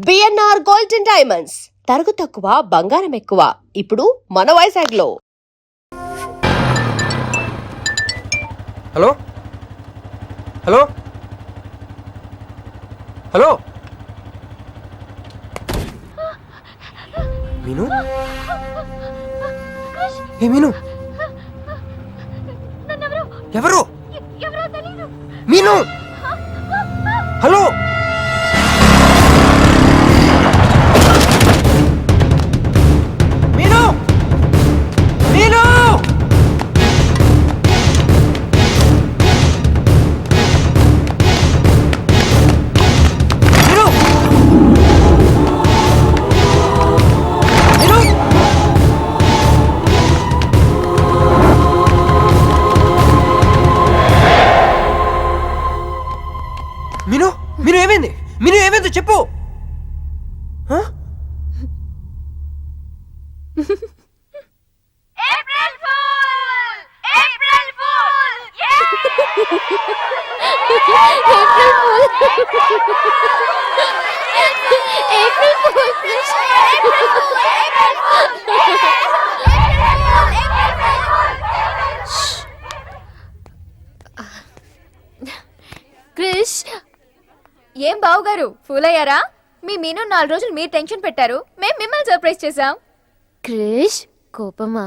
BNR gold and diamonds తరుగు తక్కువ బంగారం ఎక్కువ ఇప్పుడు మన వైజాగ్ లో. హలో హలో హలో మీను ఏ మీను ఎవరు మీను హలో మీను మీను మీను మీను ఏమైంది మీను ఏమైంది చెప్పు. క్రిష్, ఏం బావుగారు ఫూల్ అయ్యారా? మీ మీను 4 రోజులు మీరు టెన్షన్ పెట్టారు, మేము మిమ్మల్ని సర్ప్రైజ్ చేసాం. క్రిష్ కోపమా?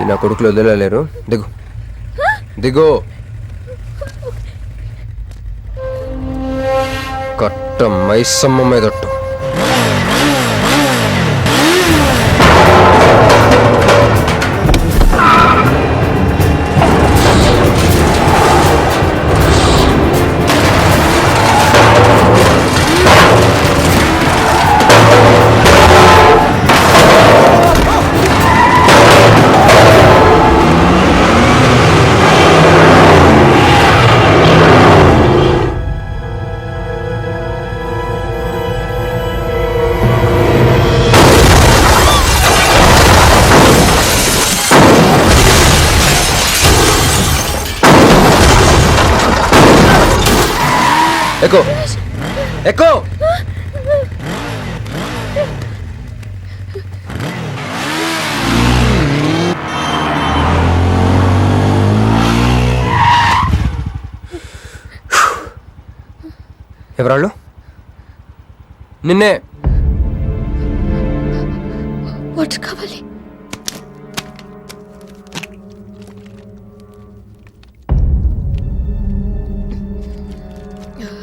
నా కొడుకులు వదిలేలేరు. దిగు దిగు. కట్. ఒట్ట మైసమ్మ మీదొట్టు. ఎక్కు ఎక్కు. ఎవరాళ్ళు? నిన్నే. వాటర్ కావాలి.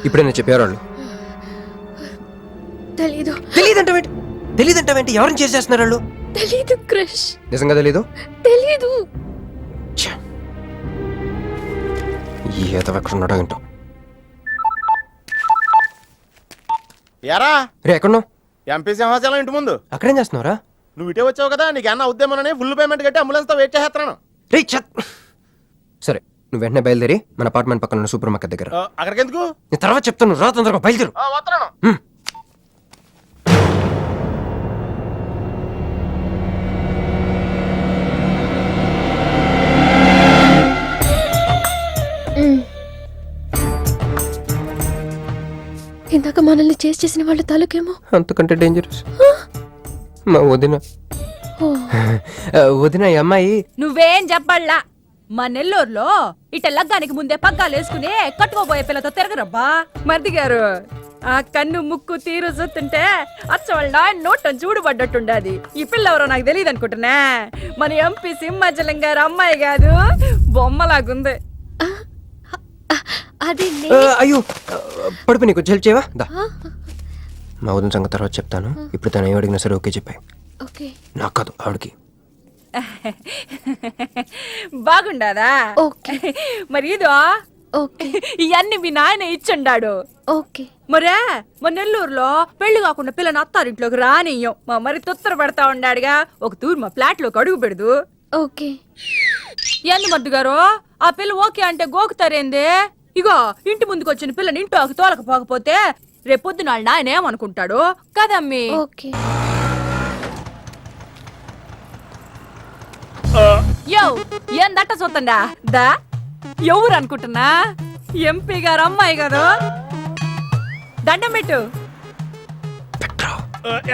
ఇప్పుడైనా చెప్పేవాళ్ళు. తెలీదు. తెలీదంటావేంటి? ఎవరిని చేసేస్తున్నారు వాళ్ళు? తెలీదు క్రిష్. నిజంగా తెలీదు? తెలీదు. ఈత ఎక్కడున్నాడో ఏంటో. యారా రే ఎక్కడున్నావు? ఎంపీ సింహాచలం ఇంటి ముందు. అక్కడేం చేస్తున్నావురా? నువ్వు ఇటే వచ్చావు కదా, నీకు అన్న ఉద్యమనని ఫుల్ పేమెంట్ కట్టి అంబులెన్స్ తో వెయిట్ చేస్తున్నాను. రే సరే, నువ్వు వెంటనే బయలుదేరి మన అపార్ట్మెంట్ పక్కన ఉన్న సూపర్ మార్కెట్ దగ్గర. అక్కడికి ఎందుకు? నేను తర్వాత చెప్తాను, రా తొందరగా బయలుదేరు. వస్తున్నాను. ఇందాక మనల్ని చేసిన వాళ్ళ తాలూకేమో. అంతకంటే డేంజరస్ మా వదిన. వదిన ఈ అమ్మాయి. నువ్వేం చెప్పాలా? మా నెల్లూరులో ఇట లగ్గానికి ముందే పగ్గాలు వేసుకుని కట్టుకోబోయే పిల్లతో తిరగరబ్బా. మరిది గారు, ఆ కన్ను ముక్కు తీరు చూస్తుంటే అచ్చ వాళ్ళ నోటం చూడుబడ్డట్టుండది. ఈ పిల్ల ఎవరో నాకు తెలియదు అనుకుంటున్నా. మన ఎంపీ సింహాచలం గారు అమ్మాయి కాదు, బొమ్మలాగుంది. అది అయ్యో పడుపు, నీకు హెల్ప్ చేయవా? దా, మా వదిన సంగతి తర్వాత చెప్తాను. ఇప్పుడు తను ఏం అడిగినా సరే ఓకే చెప్పాయి. ఓకే. నాకు కాదు, ఆవిడకి. బాగుండాదా? ఓకే. మరి ఇదో ఓకే. ఇవన్నీ మీ నాయన ఇచ్చుండాడు. ఓకే. మరే మన నెల్లూరులో పెళ్లి కాకుండా పిల్లని అత్తారింట్లోకి రానియ్యం. మా మరి తొత్తర పడతా ఉండాడుగా, ఒక తూరు మా ఫ్లాట్ లోకి అడుగు పెడదు. ఓకే. ఎందు మద్దు గారు, ఆ పిల్ల ఓకే అంటే గోకుతారేందే? ఇగో ఇంటి ముందుకు వచ్చిన పిల్లని ఇంట్లోకి తోలకపోకపోతే రేపొద్దున వాళ్ళ నాయన ఏమనుకుంటాడు కదమ్మి? ఓకే. యో ఏం దట్ట చూతండా దా, ఎవరు అనుకుంటున్నా? ఎంపీ గారు అమ్మాయి కదా. దండం పెట్టు.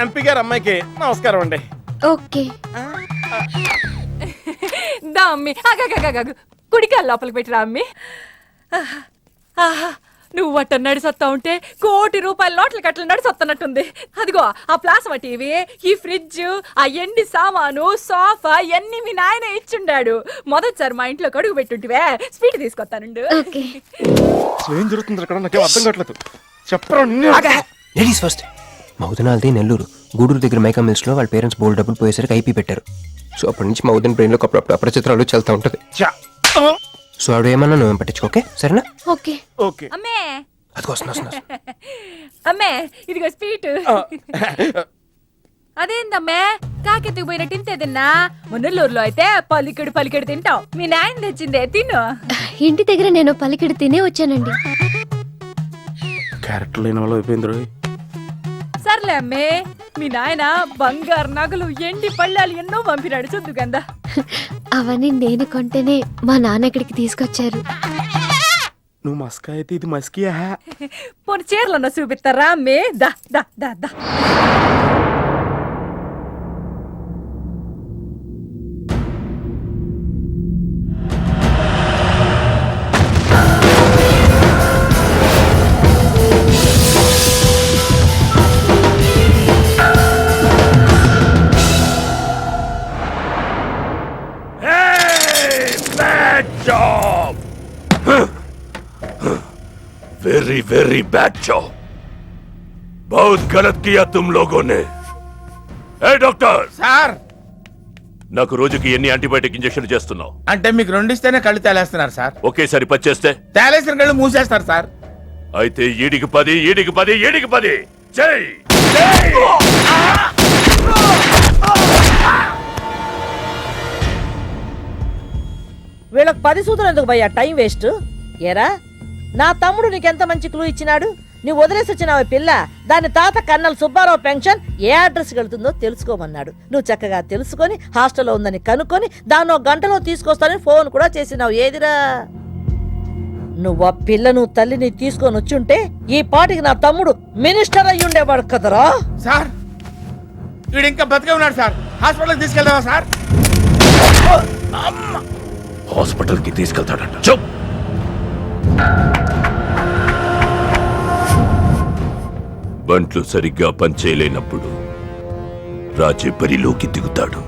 ఎంపీ గారు అమ్మాయికి నమస్కారం అండి. ఓకే. దా అమ్మి, కుడికాయ లోపలికి పెట్టిరా అమ్మి. నువ్వు అట్ట నడిసొత్తా ఉంటే ₹1 కోటి నోట్ల కట్టలు నడిసొత్తనట్టుంది. అదిగో ఆ ప్లాస్మా టీవీ, ఈ ఫ్రిడ్జ్, ఆ ఎండి సామాను, సోఫా ఎన్ని మీ నాయన ఇచ్చుండాడు. మొదటిసారి మా ఇంట్లో కడుగు పెట్టుంటివే, స్వీట్ తీసుకొస్తానుండు. ఓకే. ఏం జరుగుతుంది అక్కడ? నాకేం అర్థం కావట్లేదు. చెప్పరా. Ladies first. మా వదినాలది నెల్లూరు. గూడూరు దగ్గర మైకా మిల్స్ లో వాళ్ళ పేరెంట్స్ బోల్డ్ డబ్బులు పోయేసరికి ఐపీ పెట్టారు. సో అప్పటి నుంచి మా వదిన బ్రెయిన్ లో అప్పుడప్పుడు అపరిచిత్రాలు చల్తా ఉంటది. సో ఆవిడ ఏమన్నా నువ్వేం పట్టించుకోకే, సరేనా? ఓకే. ఓకే. అమ్మే, అది వస్తున్నా. అమ్మే ఇదిగో స్వీట్. అదేందమ్మే కాకెత్తుకు పోయినట్టు ఇంతే తిన్నా? నెల్లూరులో అయితే పలికెడు తింటావు. మీ నాయన తెచ్చిందే తిను. ఇంటి దగ్గర నేను పలికిడి తినే వచ్చానండి. క్యారెక్టర్ లేని వాళ్ళు అయిపోయింది. సర్లే అమ్మే, మీ నాయన బంగారు నగలు, ఎండి పళ్ళాలు ఎన్నో పంపినాడు చూద్దు గందా. అవన్నీ నేను కొంటేనే మా నాన్న ఇక్కడికి తీసుకొచ్చారు. నువ్వు మస్కా అయితే ఇది మస్కియా? పోనీ చీరలన్నా చూపిస్తారా అమ్మే? దా దా దా దా. Very, very bad job. बहुत गलत किया तुम लोगों ने। ए डॉक्टर, సార్ నాకు రోజుకి ఎన్ని యాంటీబయాటిక్ ఇంజెక్షన్ చేస్తున్నావు? అంటే మీకు రెండు ఇస్తేనే కళ్ళు తేలేస్తున్నారు సార్. ఒకేసారి పచ్చేస్తే తేలేసిన కళ్ళు మూసేస్తారు సార్. అయితే ఈడికి 10, ఈడికి 10, ఈడికి 10. జై వీళ్ళకి 10 సూత్రం ఎందుకు భయ్యా టైం వేస్ట్? ఏరా నా తమ్ముడు నీకెంత మంచి క్లూ ఇచ్చినాడు. నువ్వు వదిలేసి వచ్చినావు పిల్ల, దాని తాత కన్నల్ సుబ్బారావు పెన్షన్ ఏ అడ్రస్ వెళ్తుందో తెలుసుకోమన్నాడు. నువ్వు చక్కగా తెలుసుకొని హాస్టల్లో ఉందని కనుక్కొని దాన్ని 1 గంటలో తీసుకొస్తానని ఫోన్ కూడా చేసినావు. ఏదిరా నువ్వు ఆ పిల్లను తల్లిని తీసుకొని వచ్చుంటే ఈ పాటికి నా తమ్ముడు మినిస్టర్ అయ్యి ఉండేవాడు కదరా. సార్ వీడు ఇంకా బతికే ఉన్నాడు సార్. హాస్పిటల్కి తీసుకెళ్దామా సార్? హాస్పిటల్ కి తీసుకెళ్తాడంట. చూప్. బంట్లు సరిగ్గా పనిచేయలేనప్పుడు రాజే బరిలోకి దిగుతాడు.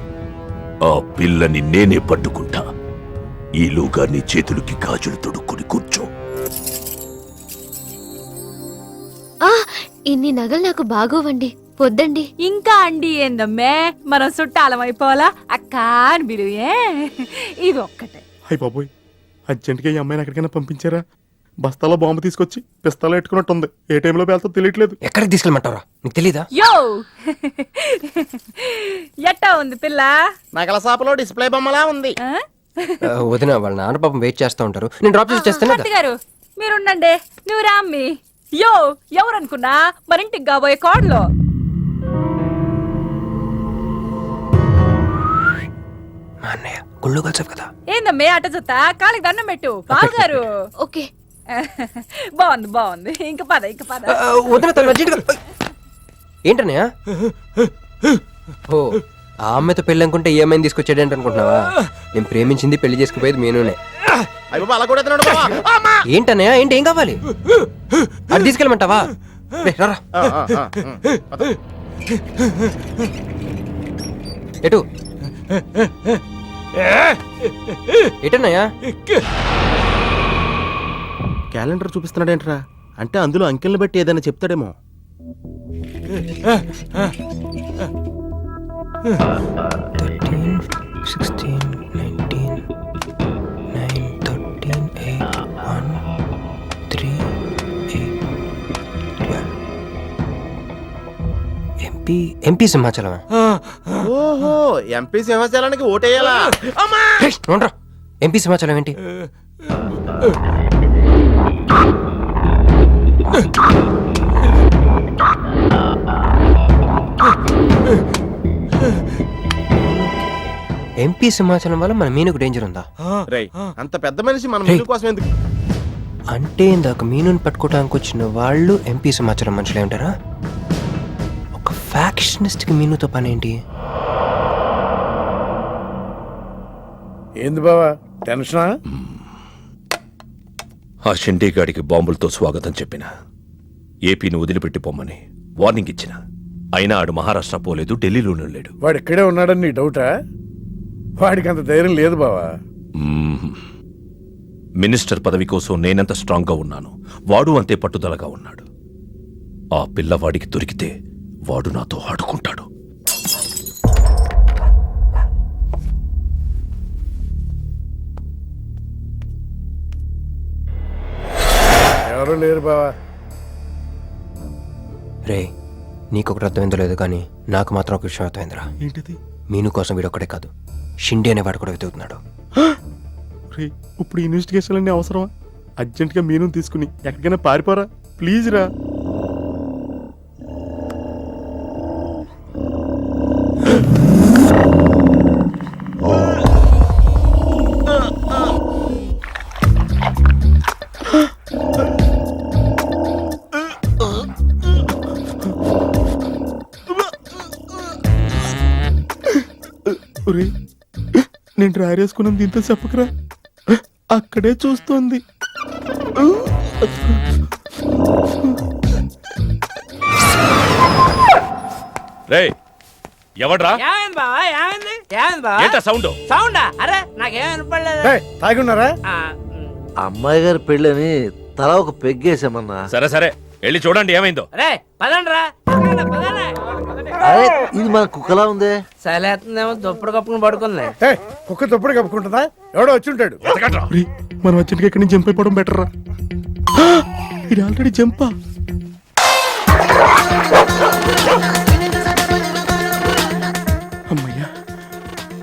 ఆ పిల్లని నేనే పట్టుకుంటా. ఈలోగా నీ చేతులకి గాజులు తొడుక్కుని కూర్చో. ఇన్ని నగలు నాకు బాగోవండి, పొద్దండి. ఇంకా అండి ఏందమ్మే, మనం చుట్టాలం అయిపోవాలా అక్క అని బిలువే. ఇది ఒక్కటే. అయ్య బాబోయ్, అర్జెంట్గా ఈ అమ్మాయిని ఎక్కడికైనా పంపించారా? బస్తాలో బాంబు తీసుకొచ్చి పిస్తాలో ఎట్టుకున్నట్టుంది. ఏ టైంలో వెళ్తా తెలియట్లేదు. ఎక్కడికి తీసుకెళ్ళమంటారా? నీకు తెలీదా? యో ఎట్టా ఉంది పిల్ల? నగల షాపులో డిస్ప్లే బొమ్మలా ఉంది. ఆ? వదిన వాళ్ళ నాన్న పాపం వెయిట్ చేస్తూ ఉంటారు. నేను డ్రాప్ చేసి చేస్తాను భర్త గారు మీరుండండి, నువ్వు రామ్మి. యో ఎవరనుకున్నా మరింటికి కాబోయే కోడలో. మా అన్నయ్య గుళ్ళు కలిసావు కదా. ఏందమ్మే అట చూస్తా, కాళ్ళకి దండం పెట్టు. బావగారు ఓకే. బాగుంది బాగుంది. ఇంక పద ఇంక పద. వదిన తను అర్జెంట్గా ఏంటన్నయ్య? ఓ ఆ అమ్మాయితో పెళ్ళి అనుకుంటే ఈ అమ్మాయిని తీసుకొచ్చాడంట అనుకుంటున్నావా? నేను ప్రేమించింది పెళ్లి చేసుకుపోయేది మీనునే. అయ్య బాబా, అలా కూడా ఎత్తున్నాడు బావా. ఏంటన్నయ్య? ఏంటి? ఏం కావాలి? అది తీసుకెళ్ళమంటావా? రే, రారా. ఎటు ఎటన్నయ్యా? క్యాలెండర్ చూపిస్తున్నాడేంట్రా? అంటే అందులో అంకెల్ని బట్టి ఏదైనా చెప్తాడేమో. 13, 16, 19, 9, 13, 8, 1, 3, 8, 12. ఎంపీ సింహాచలమా? ఓహో, ఎంపీ సింహాచలానికి ఓటేయాలా? నోడ్రా, ఎంపీ సింహాచలం ఏంటి? ఎంపీ సింహాచలం వల్ల మన మీనుకు డేంజర్ ఉందా? రేయ్, అంత పెద్ద మనిషి మన మీను కోసం ఎందుకు? అంటే ఇందాక మీనుని పట్టుకోవడానికి వచ్చిన వాళ్ళు ఎంపీ సింహాచలం మనుషులే ఉంటారా? ఒక ఫ్యాక్షనిస్ట్ కి మీనుతో పని ఏంటి? ఏంది బావా టెన్షనా? ఆ షిండేగాడికి బాంబులతో స్వాగతం చెప్పిన, ఏపీని వదిలిపెట్టి పొమ్మని వార్నింగ్ ఇచ్చిన. అయినా ఆడు మహారాష్ట్ర పోలేదు, ఢిల్లీలోనూ లేడు. వాడు ఇక్కడే ఉన్నాడని నీ డౌటా? వాడికి అంత ధైర్యం లేదు బావా. మినిస్టర్ పదవి కోసం నేనెంత స్ట్రాంగ్గా ఉన్నాను, వాడు అంతే పట్టుదలగా ఉన్నాడు. ఆ పిల్లవాడికి దొరికితే వాడు నాతో ఆడుకుంటాడు. ఎవరు లేరు బావా. రే, నీకొకటి అర్థమైందో లేదు కానీ నాకు మాత్రం ఒక విషయం అర్థమైందిరా. ఏంటిది? మీను కోసం వీడొక్కడే కాదు, షిండే అనేవాడు కూడా వెతుకుతున్నాడు. రేయ్, ఇప్పుడు ఇన్వెస్టిగేషన్ అన్ని అవసరమా? అర్జెంట్గా మీను తీసుకుని ఎక్కడికైనా పారిపోరా ప్లీజ్ రా. నేను డ్రైరేసుకున్నాను, దీంతో చెప్పకరా. అక్కడే చూస్తోంది. రే ఎవడ్రా? ఏమైంది బావా? ఏమైంది? ఏమైంది బావా? ఏంటా సౌండ్? సౌండా? అరే నాకేం వినపడలేదు. ఏయ్, తాగి ఉన్నారా? అమ్మాయి గారి పెళ్ళని తల ఒక పెగ్గేసామన్నా. సరే సరే వెళ్ళి చూడండి ఏమైందో. రే పదండి రా. మన కుక్కలా ఉంది. చలేస్తుందేమో దుప్పటి కప్పుకుని పడుకుంది. ఏయ్, కుక్క తప్పుడు కప్పుకుంటుందా? ఎవడో వచ్చి ఉంటాడు. ఒరేయ్, మనం అర్జెంట్గా ఇక్కడి నుంచి జంప్ అయిపోవడం బెటర్ రా. ఇది ఆల్రెడీ జంపా. అమ్మయ్యా,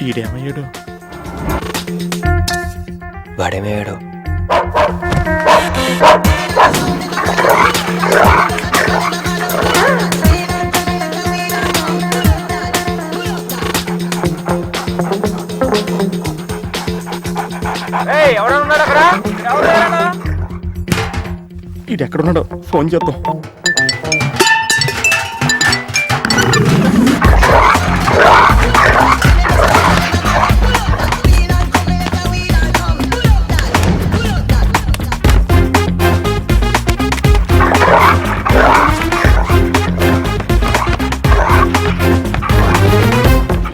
ఈడేమయ్యాడు? వాడేమయ్యాడు? ఈడు ఎక్కడున్నాడో ఫోన్ చేద్దాం.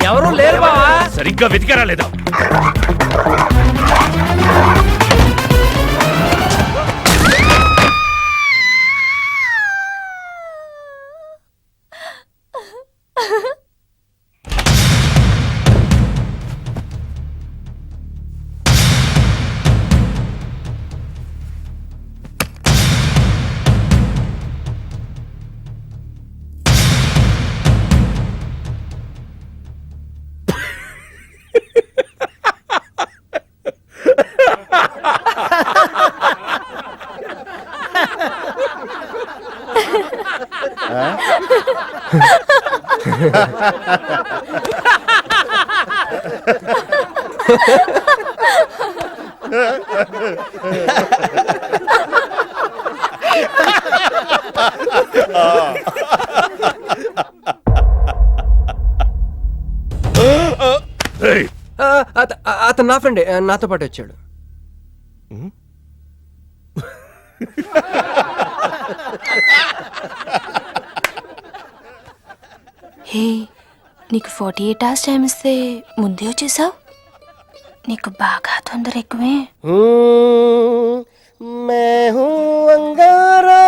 ఎవరు లేరు బావా. సరిగ్గా వెతికారా లేదా? ఏయ్, అతను నా ఫ్రెండే, నాతో పాటు వచ్చాడు. హే, నీకు 48 hours టైం ఇస్తే ముందే వచ్చేసావు. నీకు బాగా తొందర ఎక్కువే. मैं हूँ अंगारा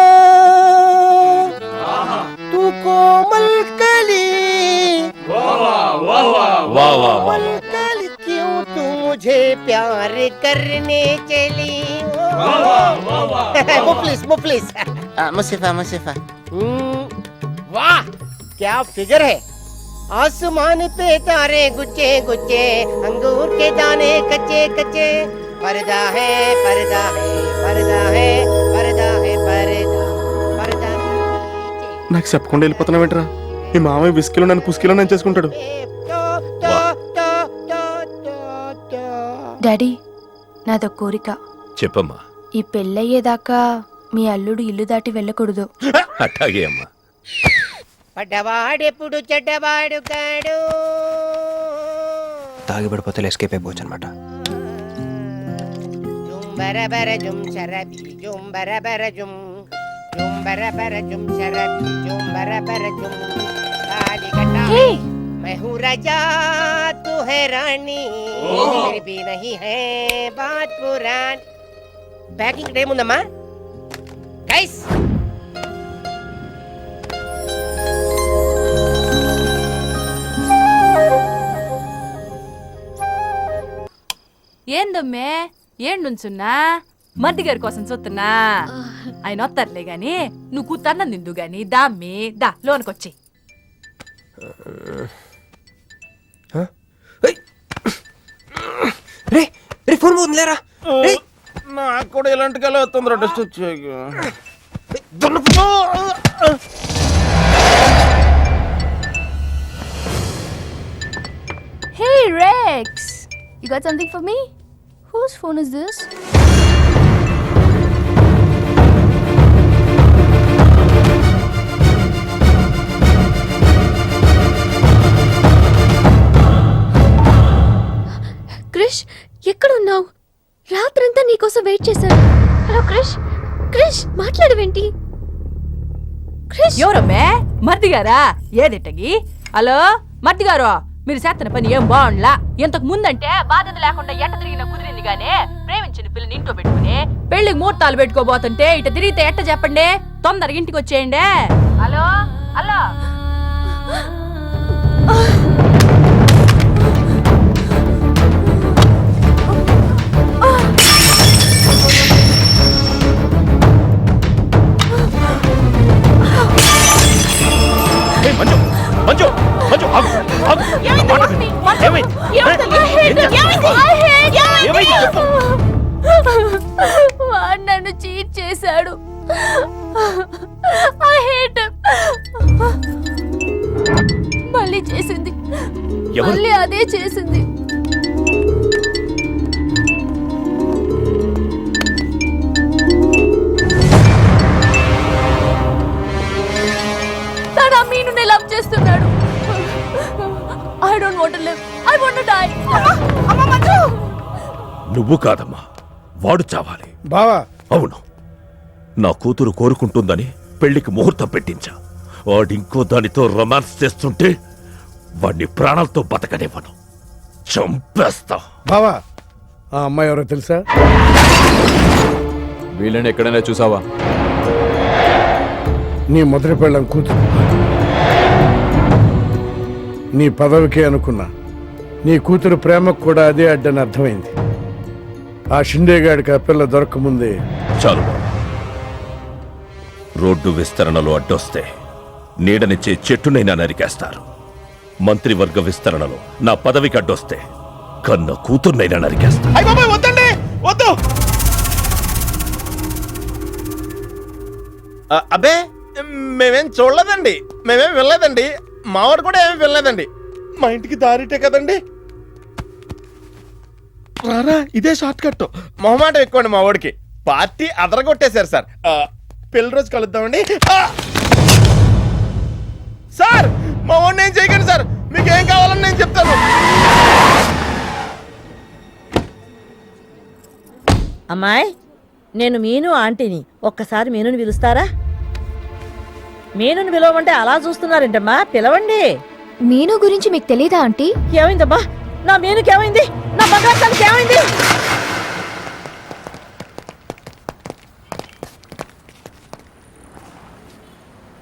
तू कोमल कली कोमल कली क्यों तू मुझे प्यार करने चली मुफलिस मुसीफा वाह क्या फिगर है. आसमान पे तारे गुच्चे गुच्चे अंगूर के दाने कच्चे कच्चे पर्दा है पर्दा है पर्दा है पर्दा है पर्दा पर्दा నాకు చెప్పకుండా వెళ్ళిపోతున్నావేంట్రా? మీ మామయ్య విస్కీలో నన్ను పుస్కీలో నన్ను చేసుకుంటాడు. డాడీ, నాదో కోరిక. చెప్పమ్మా. ఈ పెళ్ళయ్యేదాకా మీ అల్లుడు ఇల్లు దాటి వెళ్ళకూడదు. అట్టాగే అమ్మా. పడ్డవాడెప్పుడు చెడ్డవాడు కాడు. తాగి పడిపోతే ఎస్కేప్ అయిపోవచ్చు అనమాట. జుంబరబర జుం శరబి జుంబరబర జుం జుంబరబర జుం శరబి జుంబరబర జుం కాలికట मैं हूँ राजा तू है रानी फिर भी नहीं है बात पुरानी. ప్యాకింగ్ టైం ఉందమ్మా గైస్. ఏందమ్మే ఏం నుంచున్నా? మద్ది గారి కోసం చూస్తున్నా. ఆయన వస్తారులే గాని నువ్వు కూతన్నం నిందు గాని దామ్మి దా లోనకొచ్చి. రే రే, ఫోన్ పోతుంది లేరా? నాకు కూడా ఇలాంటి కళ వస్తుందిరా టెస్ట్ వచ్చాక. Hey Rex, you got something for me? Whose phone is this? Krish, ఎక్కడున్నావు? రాత్రంతా నీకోసం వెయిట్ చేశాను. హలో క్రిష్, క్రిష్ మాట్లాడవేంటి? క్రిష్, ఎవరమ్మే? మర్ది గారా? ఏదిట్టగి? హలో మర్ది గారు, మీరు చేస్తున్న పని ఏం బాగుండ్లా. ఇంతకు ముందంటే బాధ్యత లేకుండా ఎట్ట తిరిగిన కుదిరింది గానీ ప్రేమించిన పిల్లని ఇంట్లో పెట్టుకుని పెళ్లికి ముహూర్తాలు పెట్టుకోబోతుంటే ఇట తిరిగితే ఎట్ట చెప్పండి? తొందరగా ఇంటికి వచ్చేయండి. హలో హలో మంజు మంజు మంజు ఆగు, ఆగు. నా మాట విను. ఏమైంది? ఏం చేస్తున్నావు? ఏమైంది చెప్పు. వాడు నన్ను చీట్ చేశాడు. ఐ హేట్ మళ్ళీ చేసింది. ఎవరు? మళ్ళీ అదే చేసింది. తను ఆ మీనుని లవ్ చేస్తున్నాడు. I don't want to live. I want to die. అమ్మ మంజు. నువ్వు కాదమ్మా, వాడు చావాలి. బావా అవును, నా కూతురు కోరుకుంటుందని పెళ్లికి ముహూర్తం పెట్టించా. వాడింకో దానితో రొమాన్స్ చేస్తుంటే వాడిని ప్రాణాలతో బతకనివ్వను, చంపేస్తా. బావా ఆ అమ్మాయి ఎవరో తెలుసా? వీళ్ళని ఎక్కడైనా చూసావా? నీ మొదటి పెళ్ళం కూతురు. నీ పదవికే అనుకున్నా, నీ కూతురు ప్రేమకు కూడా అదే అడ్డని అర్థమైంది. ఆ షిండేగాడికి ఆ పిల్ల దొరకముందే చాలు బాబు. రోడ్డు విస్తరణలో అడ్డొస్తే నీడనిచ్చే చెట్టునైనా నరికేస్తారు. మంత్రివర్గ విస్తరణలో నా పదవికి అడ్డొస్తే కన్న కూతుర్నైనా నరికేస్తారు. అయ్య బాబాయ్ వద్దండి, వద్దు. అబ్బే మేమేం చూడలేదండి, మేమేం వెళ్ళలేదండి. మావాడు కూడా ఏమీ వెళ్ళలేదండి. మా ఇంటికి దారిటే కదండి. రారా, ఇదే షార్ట్ కట్. మొహమాట ఎక్కువండి మా వాడికి. పార్టీ అదరగొట్టేశారు సార్. పెళ్లి రోజు కలుద్దామండి. సార్ మా వాడిని ఏం చేయకండి సార్, మీకు ఏం కావాలని నేను చెప్తాను. అమ్మాయి, నేను మీను ఆంటీని. ఒక్కసారి మీనుని పిలుస్తారా? మీనుని పిలవమంటే అలా చూస్తున్నారేంటమ్మా? పిలవండి. మీను గురించి మీకు తెలీదా ఆంటీ? ఏమైందమ్మా? నా మీనుకి ఏమైంది? నా బంగారు ఏమైంది?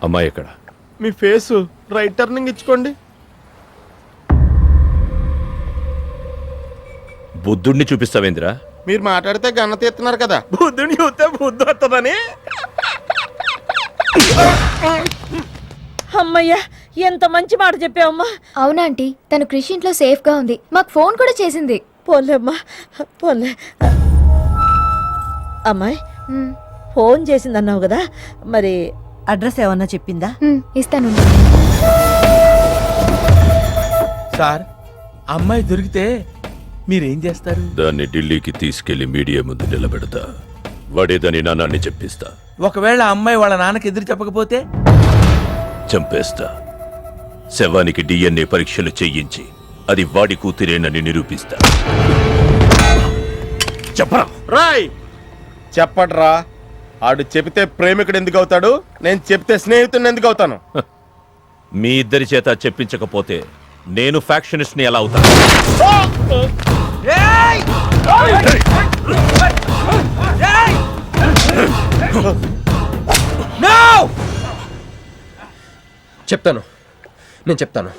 అమ్మాయి ఎక్కడ? మీ ఫేస్ రైట్ టర్నింగ్ ఇచ్చుకోండి. బుద్ధుణ్ణి చూపిస్తావేందిరా? మీరు మాట్లాడితే గన్న తీస్తున్నారు కదా, బుద్ధుని చూస్తే బుద్ధి వస్తుందని. అమ్మయ్యా, ఎంత మంచి మాట చెప్పావమ్మా. అవునా ఆంటీ, తను క్రిష్ ఇంట్లో సేఫ్ గా ఉంది. మాకు ఫోన్ కూడా చేసింది. పోన్లేమ్మా, పోన్లే. అమ్మాయి, ఫోన్ చేసిందన్నావు కదా, మరి అడ్రస్ ఏమన్నా చెప్పిందా? ఇస్తాను. సార్, అమ్మాయి దొరికితే మీరేం చేస్తారు? దాన్ని ఢిల్లీకి తీసుకెళ్లి మీడియా ముందు నిలబెడతా. వాడేదని నాన్నని చెప్పిస్తా. ఒకవేళ అమ్మాయి వాళ్ళ నాన్నకి ఎదురు చెప్పకపోతే? చంపేస్తా. శవానికి DNA పరీక్షలు చేయించి అది వాడి కూతురేనని నిరూపిస్తా. చెప్పరా? రాయ్ చెప్పడ్రా. ఆడు చెబితే ప్రేమికుడు ఎందుకు అవుతాడు? నేను చెప్తే స్నేహితుడిని ఎందుకు అవుతాను? మీ ఇద్దరి చేత చెప్పించకపోతే నేను ఫ్యాక్షనిస్ట్ ని ఎలా అవుతాను? చెప్తాను, నేను చెప్తాను.